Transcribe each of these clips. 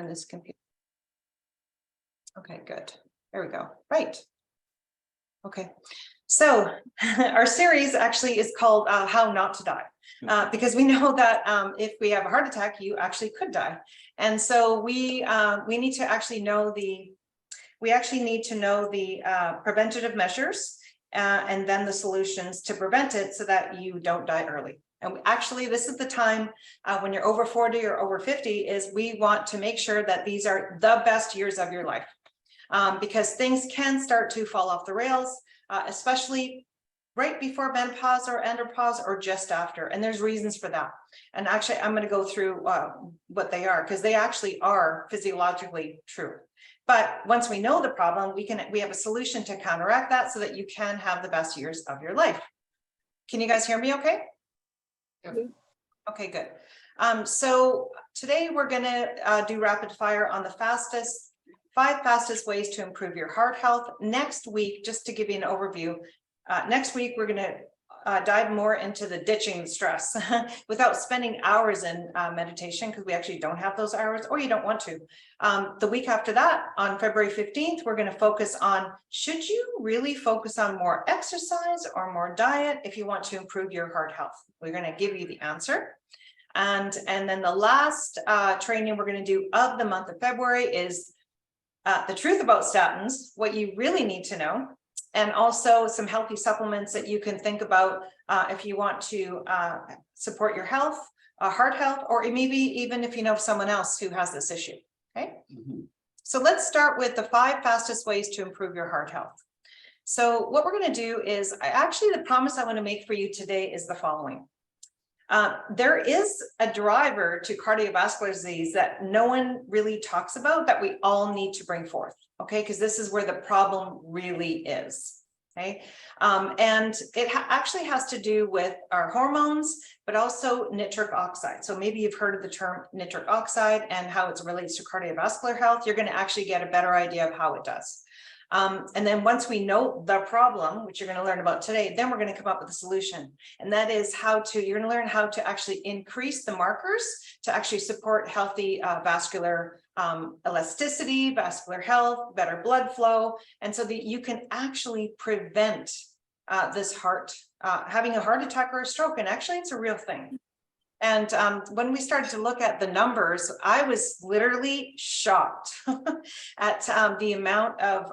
on this computer. Okay, good. There we go. Right. Okay. So our series actually is called How Not to Die, because we know that if we have a heart attack, you actually could die. And so we need to actually know the preventative measures and then the solutions to prevent it so that you don't die early. And actually, this is the time when you're over 40 or over 50 is we want to make sure that these are the best years of your life, because things can start to fall off the rails, especially right before menopause or andropause or just after. And there's reasons for that. And actually, I'm going to go through what they are, because they actually are physiologically true. But once we know the problem, we have a solution to counteract that so that you can have the best years of your life. Can you guys hear me okay? Yep. Okay, good. So today we're going to do rapid fire on the 5 fastest ways to improve your heart health. Next week, just to give you an overview, next week we're going to dive more into the ditching stress without spending hours in meditation, because we actually don't have those hours, or you don't want to. The week after that, on February 15th, we're going to focus on, should you really focus on more exercise or more diet if you want to improve your heart health? We're going to give you the answer. And then the last training we're going to do of the month of February is the truth about statins, what you really need to know, and also some healthy supplements that you can think about if you want to support your health, heart health, or maybe even if you know someone else who has this issue. Okay. So let's start with the 5 fastest ways to improve your heart health. So what we're going to do is, the promise I want to make for you today is the following. There is a driver to cardiovascular disease that no one really talks about that we all need to bring forth, okay? Because this is where the problem really is, okay? And it actually has to do with our hormones, but also nitric oxide. So maybe you've heard of the term nitric oxide and how it relates to cardiovascular health. You're going to actually get a better idea of how it does. And then once we know the problem, which you're going to learn about today, then we're going to come up with a solution. And that is you're going to learn how to actually increase the markers to actually support healthy vascular elasticity, vascular health, better blood flow. And so that you can actually prevent this having a heart attack or a stroke. And actually, it's a real thing. And when we started to look at the numbers, I was literally shocked at the amount of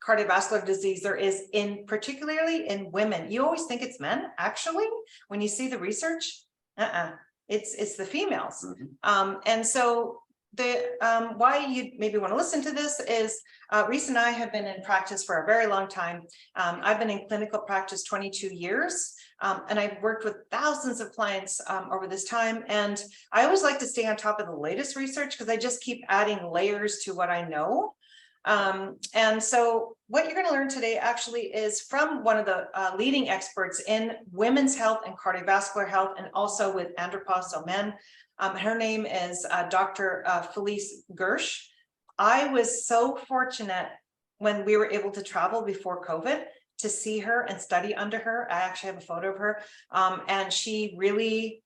cardiovascular disease there is particularly in women. You always think it's men, actually, when you see the research, it's the females. And so why you maybe want to listen to this is Reese and I have been in practice for a very long time. I've been in clinical practice 22 years. And I've worked with thousands of clients over this time. And I always like to stay on top of the latest research because I just keep adding layers to what I know. And so what you're going to learn today actually is from one of the leading experts in women's health and cardiovascular health, and also with andropause men. Her name is Dr. Felice Gersh. I was so fortunate when we were able to travel before COVID to see her and study under her. I actually have a photo of her. And she really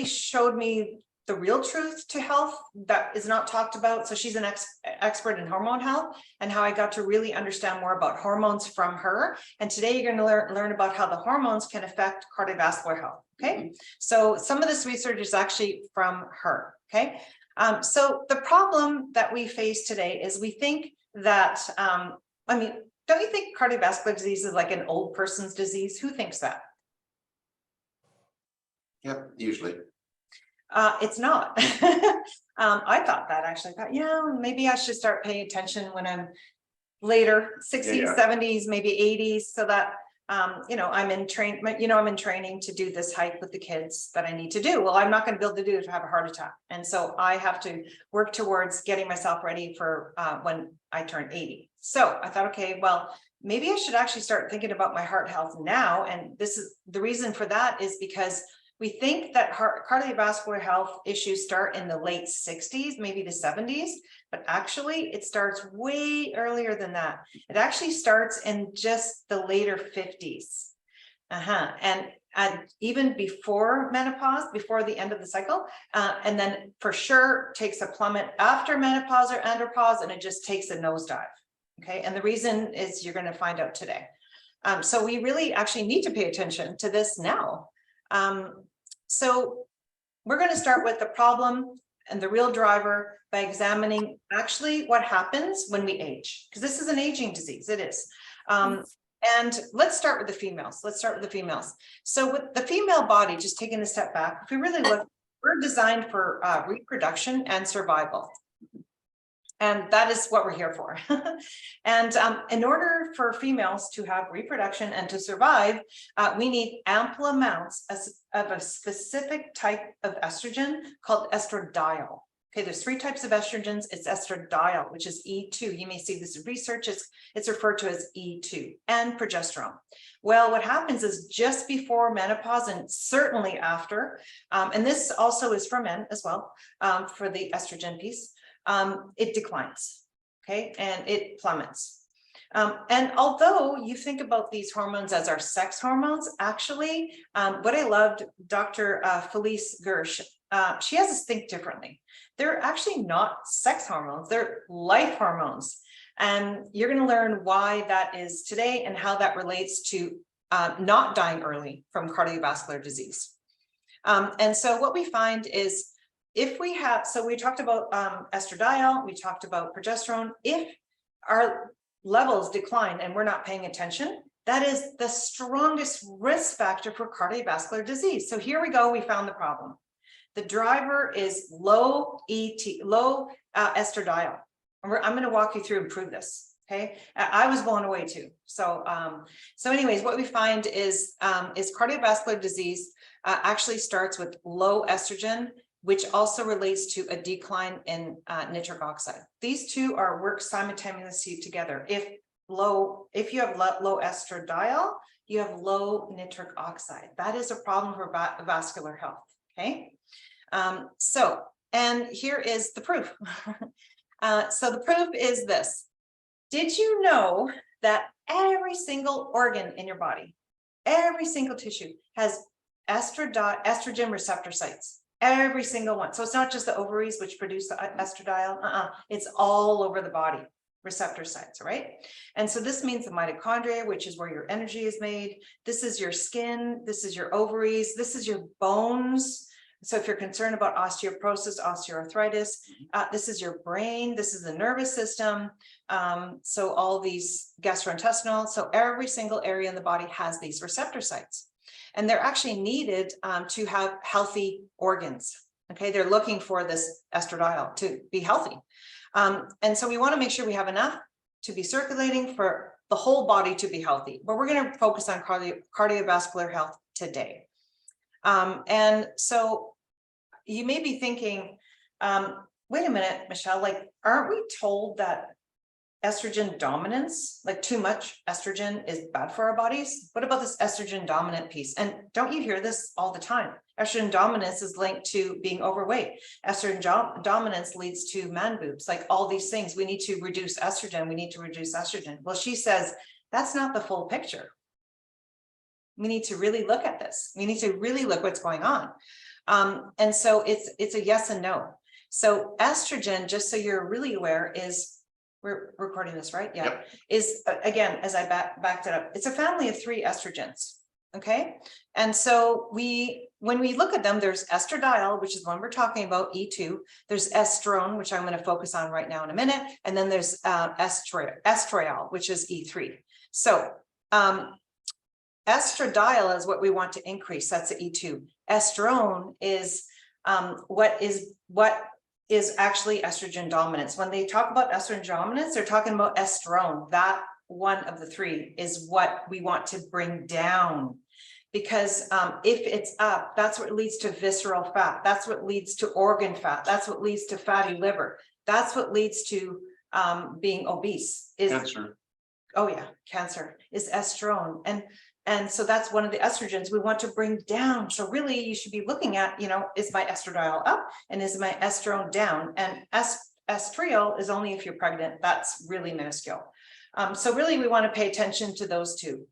showed me the real truth to health that is not talked about. So she's an expert in hormone health, and how I got to really understand more about hormones from her. And today you're going to learn about how the hormones can affect cardiovascular health. Okay. So some of this research is actually from her. Okay. So the problem that we face today is we think that, don't you think cardiovascular disease is like an old person's disease? Who thinks that? Yep, usually. It's not. I thought that actually. I thought, yeah, maybe I should start paying attention when I'm later, 60s, 70s, maybe 80s, so that I'm in training to do this hike with the kids that I need to do. Well, I'm not going to be able to do it to have a heart attack, and so I have to work towards getting myself ready for when I turn 80. So I thought, okay, well, maybe I should actually start thinking about my heart health now. And this is the reason for that is because we think that cardiovascular health issues start in the late 60s, maybe the 70s, but actually it starts way earlier than that. It actually starts in just the later 50s. And even before menopause, before the end of the cycle, and then for sure takes a plummet after menopause or andropause, and it just takes a nosedive. Okay, and the reason is you're going to find out today. So we really actually need to pay attention to this now. So we're going to start with the problem and the real driver by examining actually what happens when we age, because this is an aging disease. It is. And let's start with the females. So with the female body, just taking a step back, if we really look, we're designed for reproduction and survival. And that is what we're here for. And in order for females to have reproduction and to survive, we need ample amounts of a specific type of estrogen called estradiol. Okay, there's 3 types of estrogens. It's estradiol, which is E2. You may see this in research. It's referred to as E2, and progesterone. Well, what happens is just before menopause and certainly after, and this also is for men as well, for the estrogen piece, it declines, okay, and it plummets. And although you think about these hormones as our sex hormones, actually, what I loved, Dr. Felice Gersh, she has us think differently. They're actually not sex hormones, they're life hormones. And you're going to learn why that is today and how that relates to not dying early from cardiovascular disease. And so what we find is, if we have, so we talked about estradiol, we talked about progesterone. If our levels decline and we're not paying attention, that is the strongest risk factor for cardiovascular disease. So here we go, we found the problem. The driver is low estradiol. I'm going to walk you through and prove this. Okay, I was blown away too. So, anyways, what we find is cardiovascular disease actually starts with low estrogen, which also relates to a decline in nitric oxide. These two work simultaneously together. If you have low estradiol, you have low nitric oxide. That is a problem for vascular health. Okay, and here is the proof. So the proof is this. Did you know that every single organ in your body, every single tissue has estrogen receptor sites? Every single one. So it's not just the ovaries which produce the estradiol. It's all over the body, receptor sites, right? And so this means the mitochondria, which is where your energy is made. This is your skin. This is your ovaries. This is your bones. So if you're concerned about osteoporosis, osteoarthritis, this is your brain. This is the nervous system. So all these gastrointestinal. So every single area in the body has these receptor sites. And they're actually needed to have healthy organs. Okay, they're looking for this estradiol to be healthy. And so we want to make sure we have enough to be circulating for the whole body to be healthy. But we're going to focus on cardiovascular health today. And so you may be thinking, wait a minute, Michelle, like, aren't we told that estrogen dominance, like too much estrogen, is bad for our bodies? What about this estrogen dominant piece? And don't you hear this all the time? Estrogen dominance is linked to being overweight. Estrogen dominance leads to man boobs, like all these things. We need to reduce estrogen. We need to reduce estrogen. Well, she says that's not the full picture. We need to really look at this. We need to really look what's going on. And so it's a yes and no. So estrogen, just so you're really aware, is, we're recording this, right? Yeah. Yep. Is, again, as I backed it up, it's a family of 3 estrogens. Okay. And so when we look at them, there's estradiol, which is the one we're talking about, E2. There's estrone, which I'm going to focus on right now in a minute. And then there's estriol, which is E3. So estradiol is what we want to increase. That's the E2. Estrone is what is actually estrogen dominance. When they talk about estrogen dominance, they're talking about estrone. That one of the 3 is what we want to bring down, because if it's up, that's what leads to visceral fat. That's what leads to organ fat. That's what leads to fatty liver. That's what leads to being obese. Is cancer. Oh yeah, cancer is estrone. And so that's one of the estrogens we want to bring down. So really you should be looking at, is my estradiol up and is my estrone down? And estriol is only if you're pregnant. That's really minuscule. So really we want to pay attention to those 2.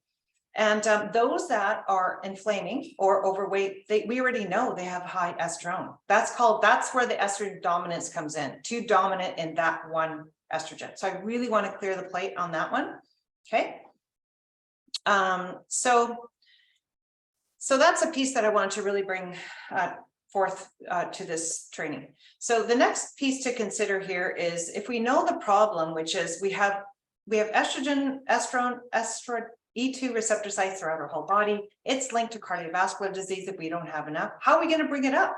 And those that are inflaming or overweight, we already know they have high estrone. That's where the estrogen dominance comes in, too dominant in that one estrogen. So I really want to clear the plate on that one. Okay. So that's a piece that I want to really bring forth to this training. So the next piece to consider here is, if we know the problem, which is we have estrogen, estrone, E2 receptor sites throughout our whole body. It's linked to cardiovascular disease if we don't have enough. How are we going to bring it up?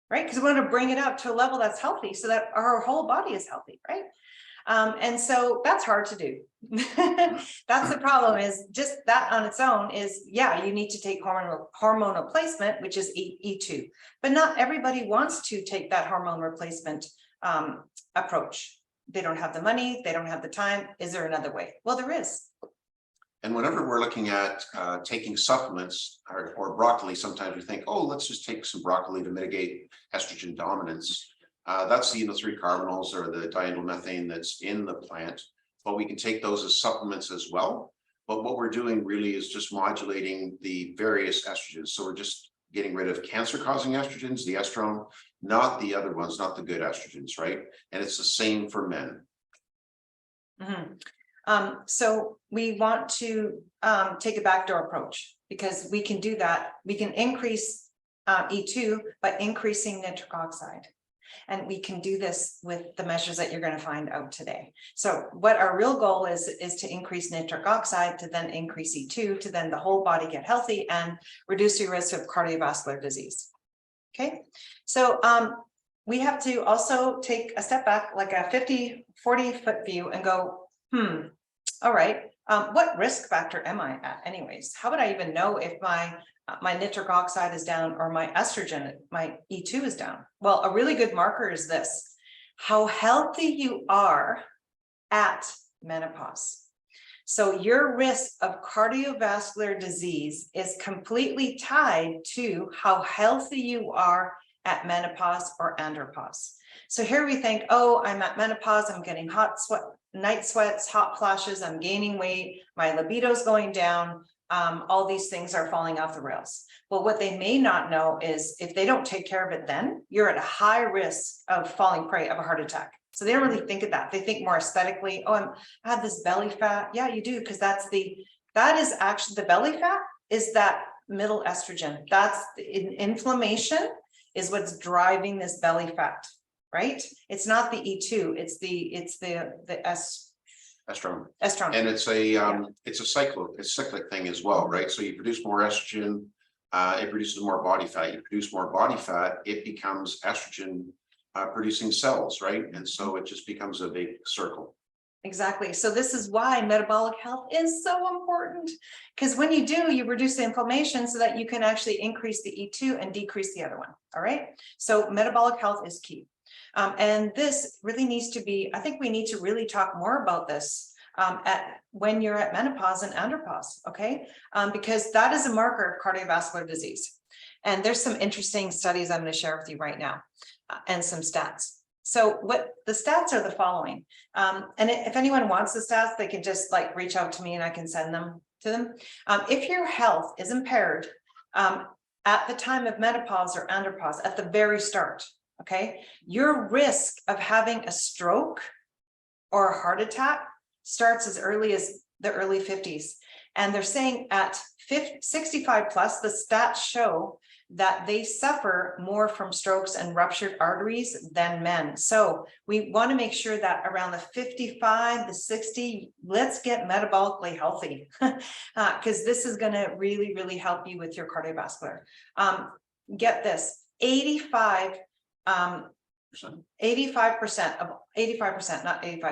Right? Because we want to bring it up to a level that's healthy so that our whole body is healthy, right? And so that's hard to do. That's the problem, is just that on its own is, yeah, you need to take hormone replacement, which is E2, but not everybody wants to take that hormone replacement approach. They don't have the money, they don't have the time. Is there another way? Well, there is. And whenever we're looking at taking supplements or broccoli, sometimes we think, oh, let's just take some broccoli to mitigate estrogen dominance. That's the 3 carbonyls or the diindolylmethane that's in the plant, but we can take those as supplements as well. But what we're doing really is just modulating the various estrogens. So we're just getting rid of cancer-causing estrogens, the estrone, not the other ones, not the good estrogens, right? And it's the same for men. Mm-hmm. So we want to take a backdoor approach, because we can do that. We can increase E2 by increasing nitric oxide. And we can do this with the measures that you're going to find out today. So what our real goal is to increase nitric oxide, to then increase E2, to then the whole body get healthy and reduce your risk of cardiovascular disease. Okay, so we have to also take a step back, like a 40 foot view, and go, all right, what risk factor am I at anyways? How would I even know if my nitric oxide is down or my estrogen, my E2 is down? Well, a really good marker is this: how healthy you are at menopause. So your risk of cardiovascular disease is completely tied to how healthy you are at menopause or andropause. So here we think, oh, I'm at menopause, I'm getting hot sweat, night sweats, hot flashes, I'm gaining weight, my libido's going down, all these things are falling off the rails. Well, what they may not know is, if they don't take care of it, then you're at a high risk of falling prey of a heart attack. So they don't really think of that. They think more aesthetically, oh, I have this belly fat. Yeah, you do, because that is actually, the belly fat is that middle estrogen. That's inflammation is what's driving this belly fat, right? It's not the E2, it's the Estrone. estrone. And it's a cyclic thing as well, right? So you produce more estrogen, it produces more body fat. You produce more body fat, it becomes estrogen producing cells, right? And so it just becomes a big circle. Exactly. So this is why metabolic health is so important, because when you do, you reduce the inflammation so that you can actually increase the E2 and decrease the other one. All right. So metabolic health is key. And this really needs to be, I think we need to really talk more about this when you're at menopause and andropause, okay? Because that is a marker of cardiovascular disease. And there's some interesting studies I'm going to share with you right now, and some stats. So what the stats are the following. And if anyone wants the stats, they can just reach out to me and I can send them to them. If your health is impaired at the time of menopause or andropause, at the very start, okay, your risk of having a stroke or a heart attack starts as early as the early 50s. And they're saying at 65 plus, the stats show that they suffer more from strokes and ruptured arteries than men. So we want to make sure that around the 55 to 60, let's get metabolically healthy, because this is going to really, really help you with your cardiovascular. Get this, 85%, not 85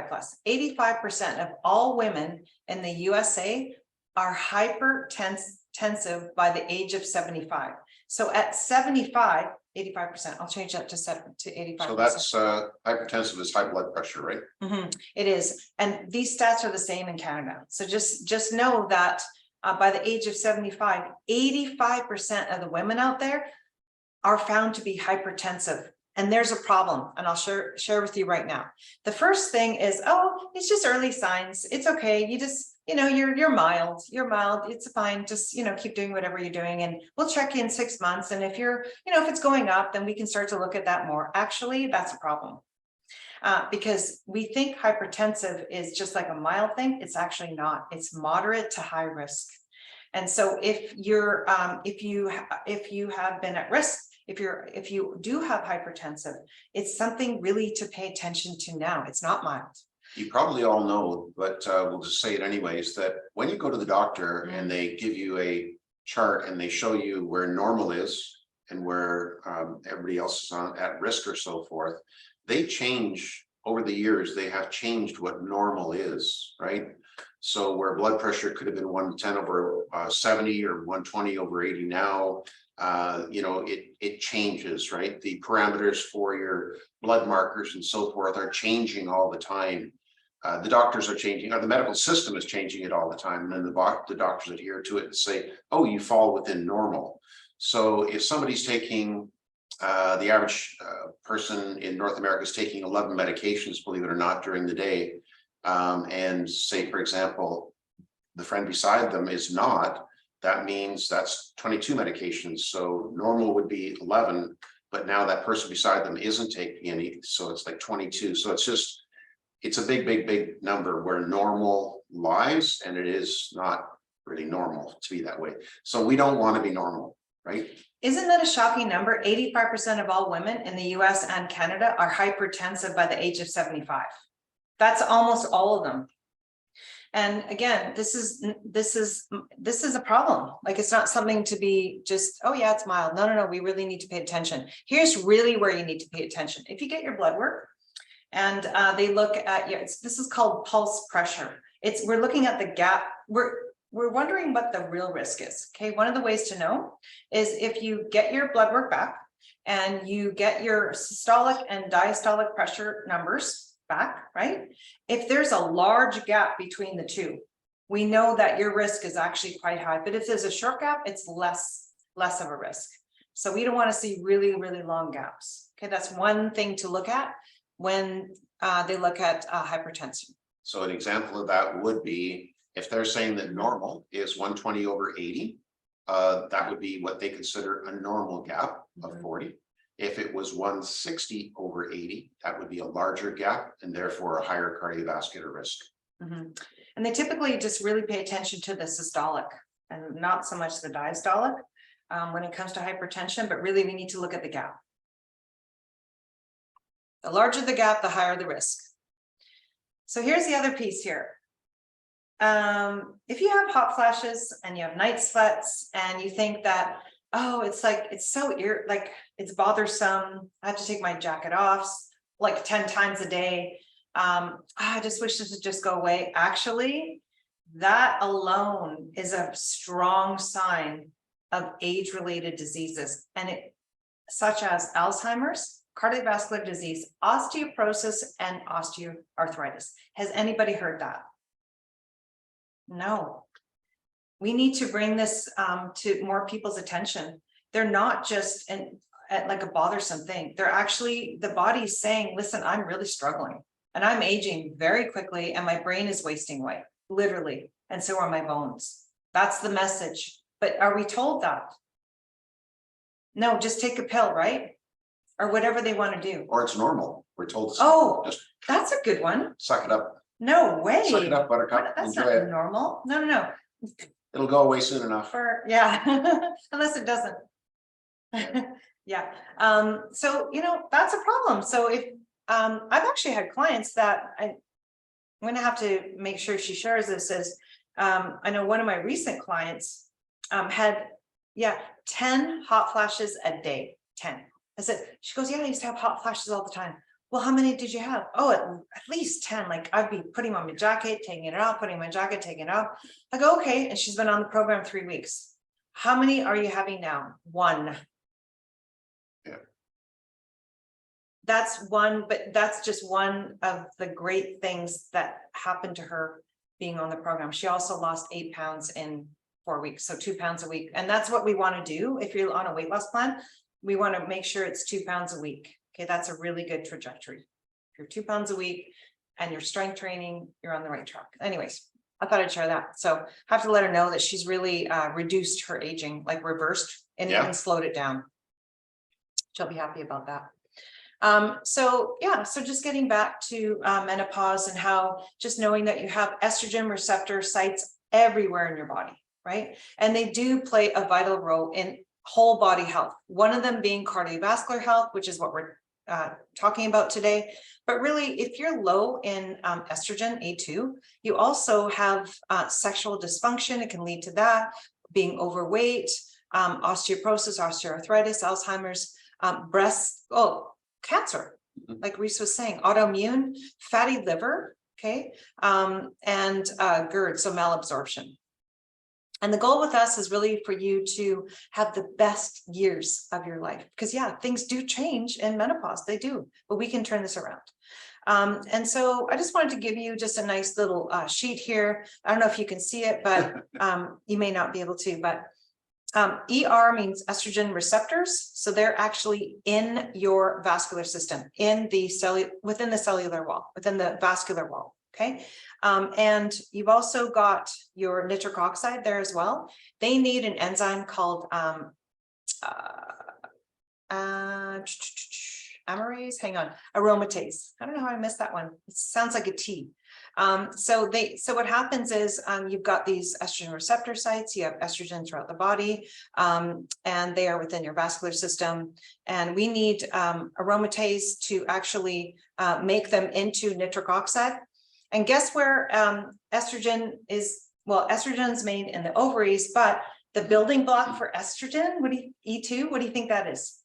plus, 85% of all women in the USA are hypertensive by the age of 75. So at 75, 85%, I'll change that to 85%. So that's hypertensive is high blood pressure, right? Mm-hmm. It is. And these stats are the same in Canada. So just know that by the age of 75, 85% of the women out there are found to be hypertensive. And there's a problem, and I'll share with you right now. The first thing is, oh, it's just early signs. It's okay. You just you're mild, it's fine, just, keep doing whatever you're doing, and we'll check in 6 months. And if if it's going up, then we can start to look at that more. Actually, that's a problem. Because we think hypertensive is just like a mild thing. It's actually not. It's moderate to high risk. And so if you're, if you have been at risk, if you do have hypertensive, it's something really to pay attention to now. It's not mild. You probably all know, but we'll just say it anyways, that when you go to the doctor and they give you a chart and they show you where normal is and where everybody else is at risk or so forth, they change over the years. They have changed what normal is, right? So where blood pressure could have been 110 over 70 or 120 over 80 now, it changes, right? The parameters for your blood markers and so forth are changing all the time. The doctors are changing, or the medical system is changing it all the time. And then the doctors adhere to it and say, oh, you fall within normal. So if somebody's taking, the average person in North America is taking 11 medications, believe it or not, during the day. And say, for example, the friend beside them is not, that means that's 22 medications. So normal would be 11, but now that person beside them isn't taking any. So it's like 22. So it's a big number where normal lies, and it is not really normal to be that way. So we don't want to be normal, right? Isn't that a shocking number? 85% of all women in the US and Canada are hypertensive by the age of 75. That's almost all of them. And again, this is a problem. Like, it's not something to be just, oh yeah, it's mild. No, we really need to pay attention. Here's really where you need to pay attention. If you get your blood work and they look at you, this is called pulse pressure. We're looking at the gap. We're wondering what the real risk is. Okay, one of the ways to know is if you get your blood work back and you get your systolic and diastolic pressure numbers back, right? If there's a large gap between the two, we know that your risk is actually quite high. But if there's a short gap, it's less of a risk. So we don't want to see really long gaps. Okay, that's one thing to look at when they look at hypertension. So an example of that would be if they're saying that normal is 120 over 80, that would be what they consider a normal gap of 40. If it was 160 over 80, that would be a larger gap and therefore a higher cardiovascular risk. And they typically just really pay attention to the systolic and not so much the diastolic when it comes to hypertension, but really we need to look at the gap. The larger the gap, the higher the risk. So here's the other piece here. If you have hot flashes and you have night sweats and you think that, oh, it's bothersome, I have to take my jacket off like 10 times a day, I just wish this would just go away. Actually, that alone is a strong sign of age-related diseases, and such as Alzheimer's, cardiovascular disease, osteoporosis, and osteoarthritis. Has anybody heard that? No. We need to bring this to more people's attention. They're not just like a bothersome thing. They're actually, the body's saying, listen, I'm really struggling and I'm aging very quickly and my brain is wasting away, literally. And so are my bones. That's the message. But are we told that? No, just take a pill, right? Or whatever they want to do. Or it's normal. We're told to just that's a good one. suck it up. No way. Suck it up, buttercup. That's enjoy not it. normal. No. It'll go away soon enough. Unless it doesn't. Yeah. So that's a problem. So if I've actually had clients that I'm going to have to make sure she shares this, as I know one of my recent clients had 10 hot flashes a day. 10. I said, she goes, yeah, I used to have hot flashes all the time. Well, how many did you have? Oh, at least 10. Like, I'd be putting on my jacket, taking it off, putting my jacket, taking it off. I go, okay. And she's been on the program 3 weeks. How many are you having now? 1. Yeah. That's one, but that's just one of the great things that happened to her being on the program. She also lost 8 pounds in 4 weeks. So 2 pounds a week. And that's what we want to do. If you're on a weight loss plan, we want to make sure it's 2 pounds a week. Okay, that's a really good trajectory. If you're 2 pounds a week and you're strength training, you're on the right track. Anyways, I thought I'd share that. So have to let her know that she's really reduced her aging, like reversed and Yeah. even slowed it down. She'll be happy about that. So yeah, so just getting back to menopause and how just knowing that you have estrogen receptor sites everywhere in your body, right? And they do play a vital role in whole body health. One of them being cardiovascular health, which is what we're talking about today. But really, if you're low in estrogen, A2, you also have sexual dysfunction. It can lead to that, being overweight, osteoporosis, osteoarthritis, Alzheimer's, cancer, like Reese was saying, autoimmune, fatty liver, okay, and GERD, so malabsorption. And the goal with us is really for you to have the best years of your life, because yeah, things do change in menopause, they do, but we can turn this around. And so I just wanted to give you just a nice little sheet here. I don't know if you can see it, but you may not be able to, but ER means estrogen receptors. So they're actually in your vascular system, in the within the cellular wall, within the vascular wall. Okay. And you've also got your nitric oxide there as well. They need an enzyme called aromatase. I don't know how I missed that one. It sounds like a T. So what happens is you've got these estrogen receptor sites, you have estrogen throughout the body, and they are within your vascular system. And we need aromatase to actually make them into nitric oxide. And guess where estrogen is? Well, estrogen is made in the ovaries, but the building block for estrogen, E2, what do you think that is?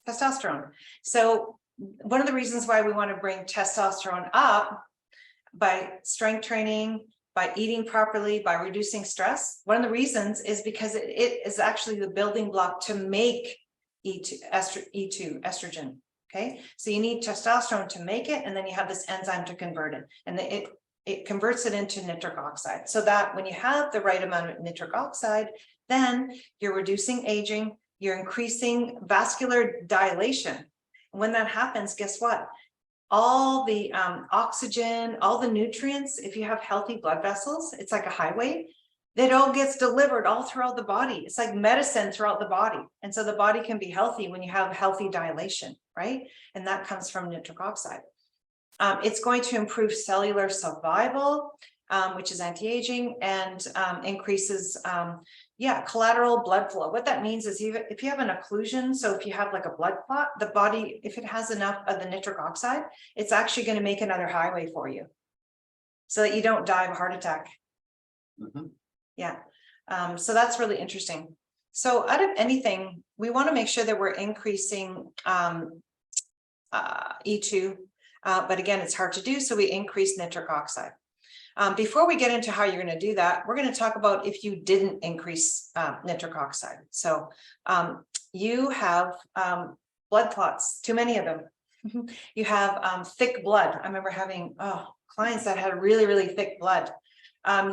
Testosterone. So one of the reasons why we want to bring testosterone up by strength training, by eating properly, by reducing stress, one of the reasons is because it is actually the building block to make E2 estrogen. Okay, so you need testosterone to make it, and then you have this enzyme to convert it, and it converts it into nitric oxide, so that when you have the right amount of nitric oxide, then you're reducing aging, you're increasing vascular dilation. And when that happens, guess what? All the oxygen, all the nutrients, if you have healthy blood vessels, it's like a highway, that all gets delivered all throughout the body. It's like medicine throughout the body. And so the body can be healthy when you have healthy dilation, right? And that comes from nitric oxide. It's going to improve cellular survival, which is anti-aging, and increases collateral blood flow. What that means is if you have an occlusion, so if you have like a blood clot, the body, if it has enough of the nitric oxide, it's actually going to make another highway for you so that you don't die of a heart attack. Mm-hmm. Yeah. So that's really interesting. So out of anything, we want to make sure that we're increasing E2, but again, it's hard to do. So we increase nitric oxide. Before we get into how you're going to do that, we're going to talk about if you didn't increase nitric oxide. So you have blood clots, too many of them. You have thick blood. I remember having clients that had really, really thick blood.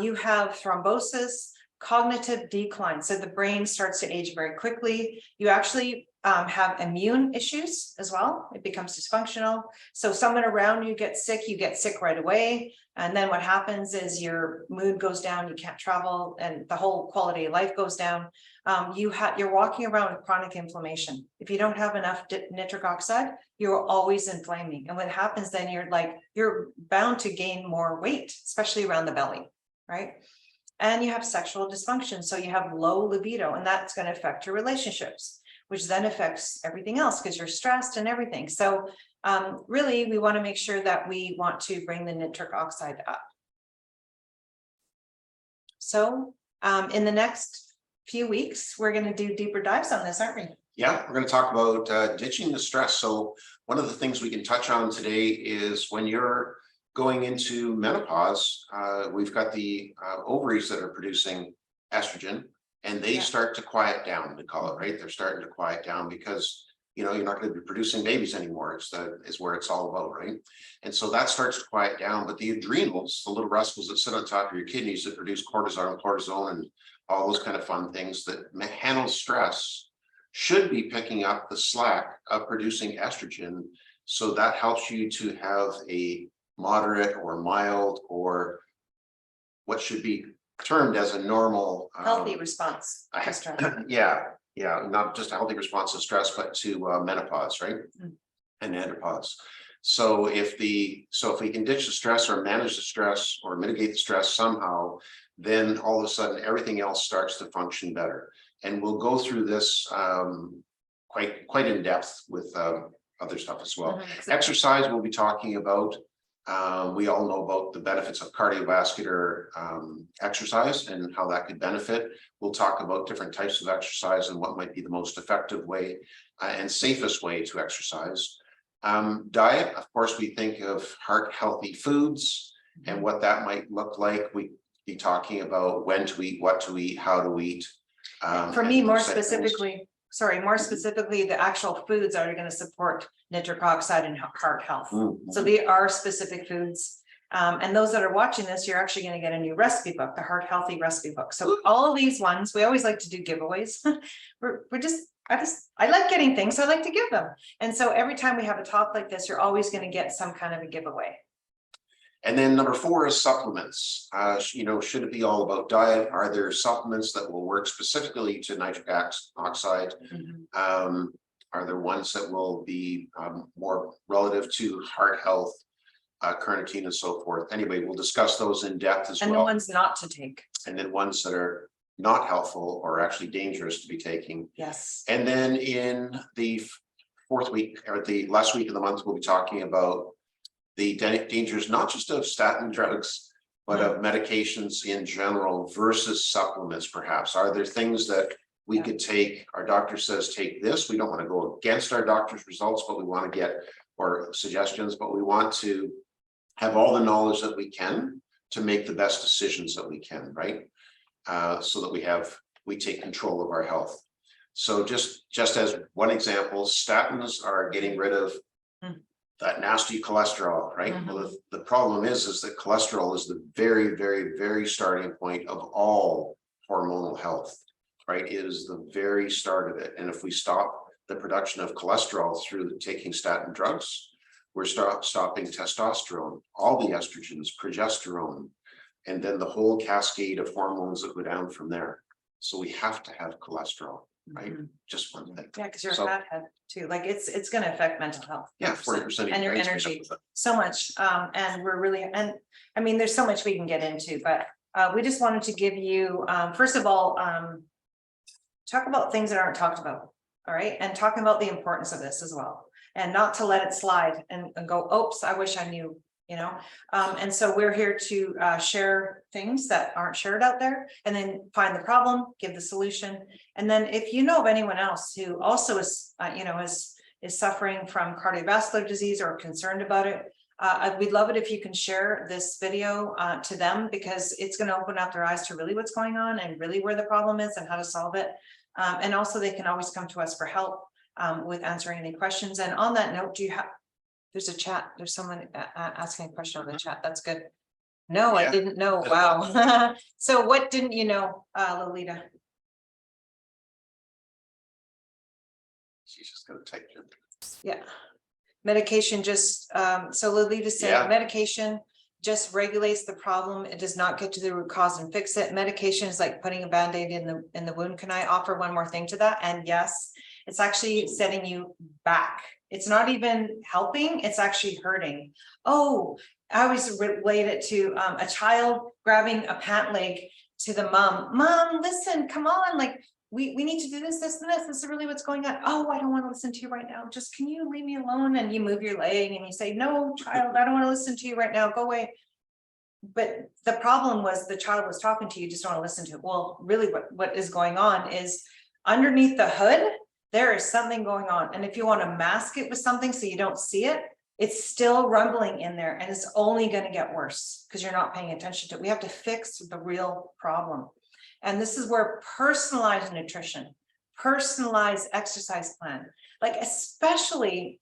You have thrombosis, cognitive decline. So the brain starts to age very quickly. You actually have immune issues as well. It becomes dysfunctional. So someone around you gets sick, you get sick right away. And then what happens is your mood goes down, you can't travel, and the whole quality of life goes down. You're walking around with chronic inflammation. If you don't have enough nitric oxide, you're always inflaming. And what happens then, you're bound to gain more weight, especially around the belly, right? And you have sexual dysfunction. So you have low libido, and that's going to affect your relationships, which then affects everything else because you're stressed and everything. So really, we want to make sure that we want to bring the nitric oxide up. So in the next few weeks, we're going to do deeper dives on this, aren't we? Yeah, we're going to talk about ditching the stress. So one of the things we can touch on today is when you're going into menopause, we've got the ovaries that are producing estrogen, and they start to quiet down, we call it, right? They're starting to quiet down because, you're not going to be producing babies anymore. Is where it's all about, right? And so that starts to quiet down. But the adrenals, the little rascals that sit on top of your kidneys that produce cortisone, and all those kind of fun things that handle stress, should be picking up the slack of producing estrogen. So that helps you to have a moderate or mild or what should be termed as a normal. Healthy response to stress. Yeah, not just a healthy response to stress, but to menopause, right? Mm. And andropause. So if we can ditch the stress or manage the stress or mitigate the stress somehow, then all of a sudden everything else starts to function better. And we'll go through this quite in depth with other stuff as well. Mhm. Exercise we'll be talking about. We all know about the benefits of cardiovascular exercise and how that could benefit. We'll talk about different types of exercise and what might be the most effective way and safest way to exercise. Diet, of course, we think of heart healthy foods and what that might look like. We be talking about when to eat, what to eat, how to eat. For me, more those things. specifically, the actual foods are going to support nitric oxide and heart health. Mhm. So they are specific foods. And those that are watching this, you're actually going to get a new recipe book, the Heart Healthy Recipe Book. So all of these ones, we always like to do giveaways. I like getting things, so I like to give them. And so every time we have a talk like this, you're always going to get some kind of a giveaway. And then number 4 is supplements. Should it be all about diet? Are there supplements that will work specifically to nitric oxide? Mhm. Are there ones that will be more relative to heart health, carnitine and so forth? Anyway, we'll discuss those in depth as And well. the ones not to take. And then ones that are not helpful or actually dangerous to be taking. Yes. And then in the 4th week or the last week of the month, we'll be talking about the dangers, not just of statin drugs, but of medications in general versus supplements, perhaps. Are there things that we could take? Our doctor says, take this. We don't want to go against our doctor's results, but we want to get, or suggestions, but we want to have all the knowledge that we can to make the best decisions that we can, right? So that we take control of our health. So just as one example, statins are getting rid of that nasty cholesterol, right? Mhm. Well, the problem is that cholesterol is the very, very, very starting point of all hormonal health, right? It is the very start of it. And if we stop the production of cholesterol through taking statin drugs, we're stopping testosterone, all the estrogens, progesterone, and then the whole cascade of hormones that go down from there. So we have to have cholesterol, right? Mhm. Just one thing. Yeah, because you're So- a fathead too. Like it's going to affect mental health. Yeah, 40%. And your energy. So much. And we're really, and I mean, there's so much we can get into, but we just wanted to give you, first of all, talk about things that aren't talked about. All right. And talking about the importance of this as well. And not to let it slide and go, oops, I wish I knew, and so we're here to share things that aren't shared out there, and then find the problem, give the solution. And then if you know of anyone else who also is, is suffering from cardiovascular disease or concerned about it, we'd love it if you can share this video to them, because it's going to open up their eyes to really what's going on and really where the problem is and how to solve it. And also they can always come to us for help with answering any questions. And on that note, there's a chat. There's someone asking a question on the chat. That's good. No, I didn't know. Wow. So what didn't you know, Lolita? She's just gonna take it. Yeah. Medication just, so Lolita's saying medication just regulates the problem. It does not get to the root cause and fix it. Medication is like putting a Band-Aid in the wound. Can I offer one more thing to that? And yes, it's actually setting you back. It's not even helping, it's actually hurting. Oh, I always relate it to a child grabbing a pant leg to the mom, listen, come on, like we need to do this and this is really what's going on. Oh, I don't want to listen to you right now. Just, can you leave me alone? And you move your leg and you say, no, child, I don't want to listen to you right now. Go away. But the problem was the child was talking to you, just don't want to listen to it. Well, really what is going on is underneath the hood, there is something going on. And if you want to mask it with something so you don't see it, it's still rumbling in there, and it's only going to get worse because you're not paying attention to it. We have to fix the real problem. And this is where personalized nutrition, personalized exercise plan, like especially,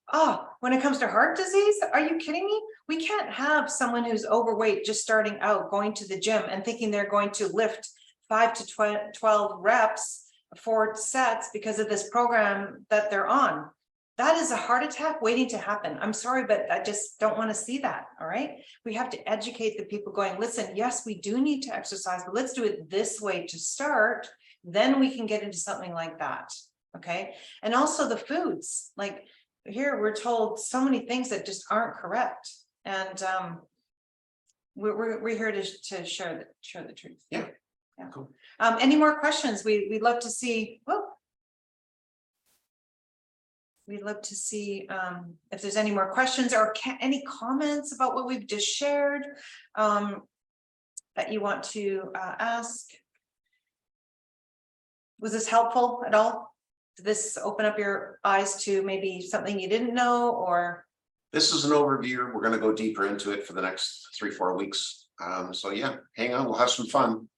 when it comes to heart disease, are you kidding me? We can't have someone who's overweight just starting out, going to the gym and thinking they're going to lift 5 to 12 reps, 4 sets because of this program that they're on. That is a heart attack waiting to happen. I'm sorry, but I just don't want to see that. All right. We have to educate the people going, listen, yes, we do need to exercise, but let's do it this way to start. Then we can get into something like that. Okay. And also the foods, like here, we're told so many things that just aren't correct. And we're here to share the truth. Yeah. Yeah. Cool. Any more questions? We'd love to see. Whoop. We'd love to see if there's any more questions or any comments about what we've just shared that you want to ask. Was this helpful at all? Did this open up your eyes to maybe something you didn't know, or? This is an overview. We're going to go deeper into it for the next 3-4 weeks. So yeah, hang on, we'll have some fun.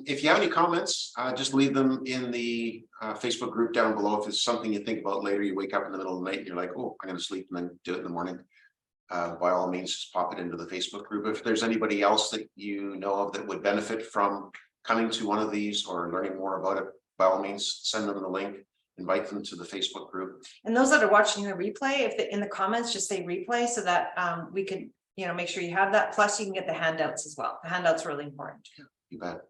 If you have any comments, just leave them in the Facebook group down below. If it's something you think about later, you wake up in the middle of the night and you're like, oh, I'm going to sleep and then do it in the morning. By all means, just pop it into the Facebook group. If there's anybody else that you know of that would benefit from coming to one of these or learning more about it, by all means, send them the link, invite them to the Facebook group. And those that are watching the replay, if in the comments, just say replay so that we could, make sure you have that. Plus you can get the handouts as well. The handouts are really important. You bet.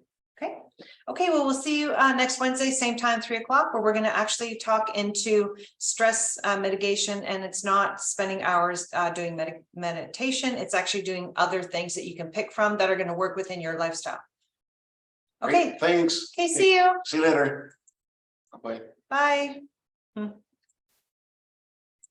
Okay, well, we'll see you next Wednesday, same time, 3 o'clock, where we're going to actually talk into stress mitigation. And it's not spending hours doing meditation. It's actually doing other things that you can pick from that are going to work within your lifestyle. Okay, great, thanks. Okay, see you. See you later. Bye. Bye.